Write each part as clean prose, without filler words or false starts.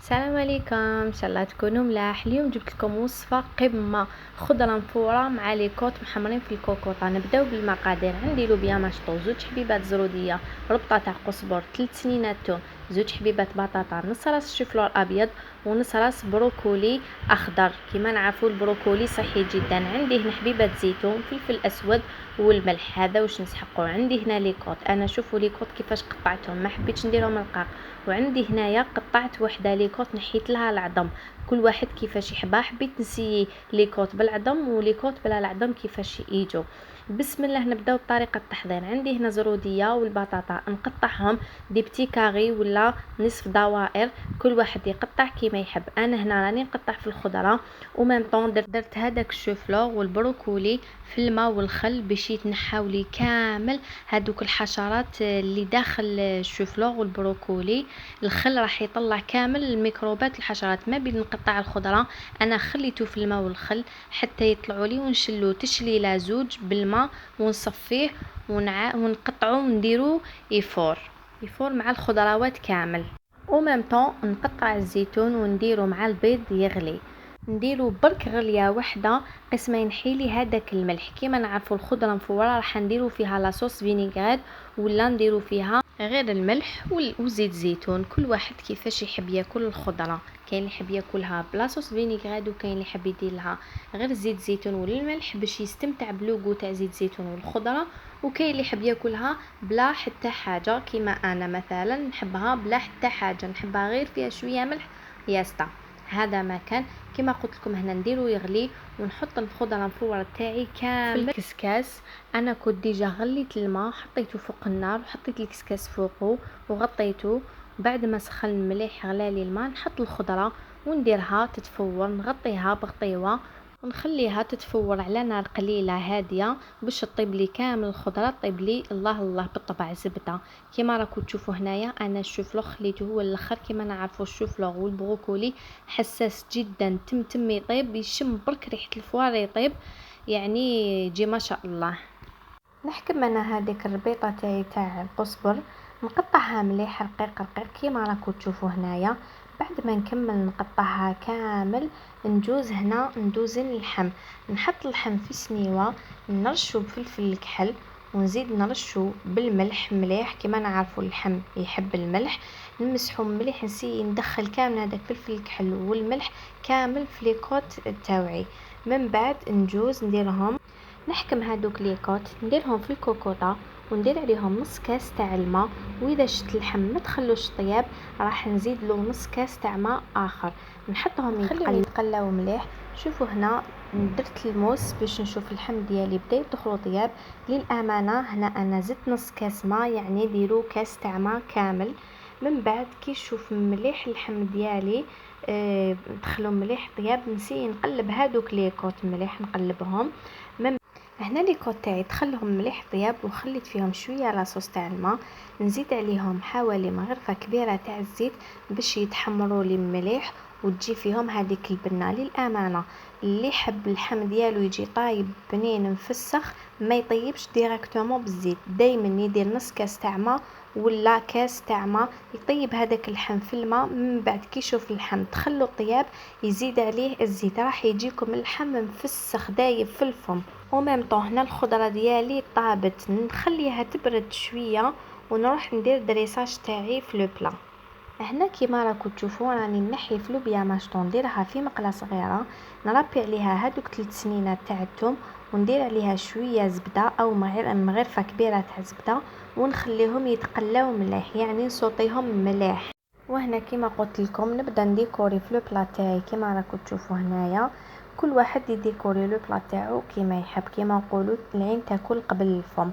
السلام عليكم، ان شاء الله تكونوا ملاح. اليوم جبت لكم وصفه قمه خضره مفوره مع لي كوت محمرين في الكوكوطه. نبداو بالمقادير. عندي لوبيا مشطو، 2 حبيبات زروديه، ربطه تاع قزبر، 3 سنينات توم، 2 حبيبات بطاطا، نص راس شيفلور ابيض ونص راس بروكولي اخضر. كما نعرفوا البروكولي صحي جدا. عندي هنا حبيبات زيتون، فلفل اسود والملح. هذا واش نسحقوا. عندي هنا لي كوت، انا شوفوا لي كوت كيفاش قطعتهم، ما حبيتش نديرهم رقاق. وعندي هنايا قطعت وحده ليكوت نحيت لها العظم، كل واحد كيفاش يحبها. حبيت نسيي ليكوت بالعظم وليكوت بلا العظم كيفاش يجوا. بسم الله نبداو بطريقه التحضير. عندي هنا زروديه والبطاطا نقطعهم دي بتي كاري ولا نصف دوائر، كل واحد يقطع كيما يحب. انا هنا راني نقطع في الخضره وميم طون درت هذاك الشوفلور والبروكولي في الماء والخل باش يتنحاو لي كامل هذوك الحشرات اللي داخل الشوفلور والبروكولي. الخل راح يطلع كامل الميكروبات الحشرات. ما بين نقطع الخضره انا خليته في الماء والخل حتى يطلعوا لي، ونشلو تشليله زوج بالماء ونصفيه ونقطعه ونديرو يفور مع الخضروات كامل. وميم طون نقطع الزيتون ونديرو مع البيض يغلي، نديرو برك غليه وحده قسمين حيلي هذاك الملح. كيما نعرفوا الخضره مفوره راح نديرو فيها لاصوص فينيغريت ولا نديرو فيها غير الملح وزيت زيتون، كل واحد كيفاش يحب ياكل الخضره. كاين اللي يحب ياكلها بلاصوص فينيغريت وكاين اللي يحب يدير لها غير زيت زيتون ولا الملح باش يستمتع بلوغو تاع زيت زيتون والخضره. وكاين اللي يحب ياكلها بلا حتى حاجه، كيما انا مثلا نحبها بلا حتى حاجه، نحبها غير فيها شويه ملح ياستا. هذا ما كان. كما قلت لكم هنا نديرو يغلي ونحط الخضره المفوره تاعي كامل في الكسكاس. انا كنت ديجا غليت الماء حطيته فوق النار وحطيت الكسكاس فوقه وغطيته. بعد ما سخن مليح غلالي الماء نحط الخضره ونديرها تتفور، نغطيها بغطيوه ونخليها تتفور على نار قليله هاديه باش تطيب لي كامل الخضره. طيب لي الله الله بالطبع زبده. كيما راكم تشوفوا هنايا انا الشوفلوغ خليته هو الاخر. كيما نعرفوا الشوفلوغ والبروكولي حساس جدا، تم يطيب، يشم برك ريحه الفوار يطيب، يعني يجي ما شاء الله. نحكم انا هذيك الربيطه تاع القزبر نقطعها مليح رقيق كيما راكم تشوفوا هنايا. بعد ما نكمل نقطعها كامل نجوز هنا ندوزن اللحم. نحط اللحم في سنيوه، نرشو بفلفل الكحل ونزيد نرشو بالملح مليح. كيما نعرفوا اللحم يحب الملح، نمسحو مليح، نسي ندخل كامل هذاك الفلفل الكحل والملح كامل في ليكوت تاوعي. من بعد نجوز نديرهم، نحكم هادوك ليكوت نديرهم في الكوكوطه وندير عليهم نص كاس تاع الماء. واذا شت اللحم ما تخلوش طياب راح نزيد له نص كاس تاع ماء اخر، نحطهم يتقلاو مليح. شوفوا هنا درت الموس باش نشوف اللحم ديالي بدا يدخلو طياب. للامانه هنا انا زدت نص كاس ماء، يعني ديروا كاس تاع ماء كامل. من بعد كي نشوف مليح اللحم ديالي دخلوا مليح طياب، نسي نقلب هادوك ليكوت مليح نقلبهم. هنا لي كوت تاعي دخلهم مليح طياب وخليت فيهم شويه لاصوص تاع الماء. نزيد عليهم حوالي مغرفه كبيره تاع الزيت باش يتحمروا لي مليح وتجي فيهم هذيك البنه. للامانه اللي يحب اللحم ديالو يجي طايب بنين مفسخ ما يطيبش ديريكتومون بالزيت، دائما يدير نص كاس تاع ماء ولا كاس تاع ماء، يطيب هذاك اللحم في الماء. من بعد كي يشوف اللحم دخلوا الطياب يزيد عليه الزيت، راح يجيكم اللحم مفسخ دايب في الفم. وميم طون هنا الخضره ديالي طابت، نخليها تبرد شويه ونروح ندير دريساج تاعي في لو بلا. هنا كيما راكم تشوفوا راني نحي في لوبيا ماشطو نديرها في مقله صغيره، نربي عليها هذوك 3 سنينات تاع الثوم وندير عليها شويه زبده او مغرفه كبيره تاع زبده ونخليهم يتقلاو مليح، يعني نصوطيهم مليح. وهنا كيما قلت لكم نبدا نديكوري في لو بلا تاعي. كيما راكم تشوفوا هنايا كل واحد يديكوري لو بلا تاعو كيما يحب، كيما نقولوا العين تاكل قبل الفم.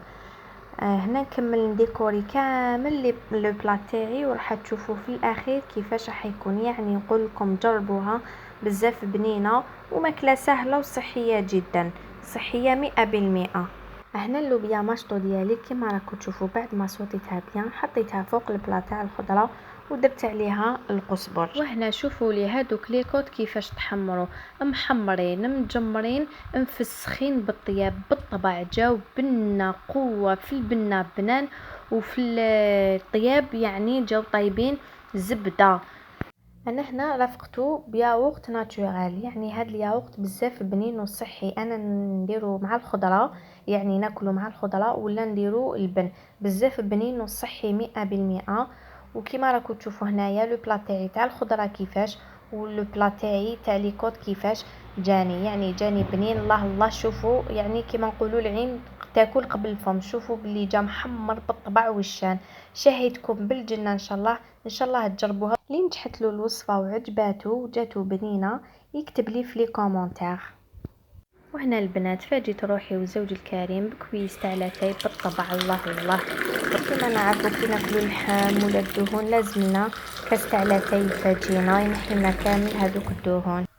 هنا نكمل نديكوري كامل لو بلا تاعي وراح تشوفوا في الاخير كيفاش راح يكون. يعني نقول لكم جربوها بزاف بنينه وماكله سهله وصحيه جدا، صحيه 100%. هنا اللوبيا ماشطو ديالي كيما راكم تشوفوا بعد ما صوتيتها بيان حطيتها فوق البلا تاع الخضره ودرت عليها القزبر. وهنا شوفوا لي هادوك ليكوت كيفاش تحمروا، محمرين مجمرين مفسخين بالطياب بالطبع، جاو بنه قوه في البنه بنان وفي الطياب يعني جاو طايبين زبده. انا هنا رافقته بياغورت ناتورال، يعني هاد الياغورت بزاف بنين وصحي. انا نديرو مع الخضره، يعني ناكلو مع الخضره ولا نديرو البن. بزاف بنين وصحي 100%. وكما راكم تشوفوا هنايا لو بلا تاعي تاع الخضره كيفاش، ولو بلا تاعي تاع لي كوط كيفاش جاني، يعني جاني بنين. الله الله، شوفوا يعني كيما نقولوا العين تاكل قبل الفم. شوفوا بلي جا محمر بالطبع والشان. شهيتكم بالجنه ان شاء الله. ان شاء الله تجربوها. اللي نجحت له الوصفه وعجباتو وجاتو بنينه يكتب لي في لي كومونتير. وهنا البنات فاجيت روحي وزوجي الكريم بكويس تاع لاتاي بالطبع. الله الله. وكما نعرفو كي ناكلو اللحم ولا الدهون لازمنا كاس تاع لاتاي فاجينا ينحي لنا كامل هذوك الدهون.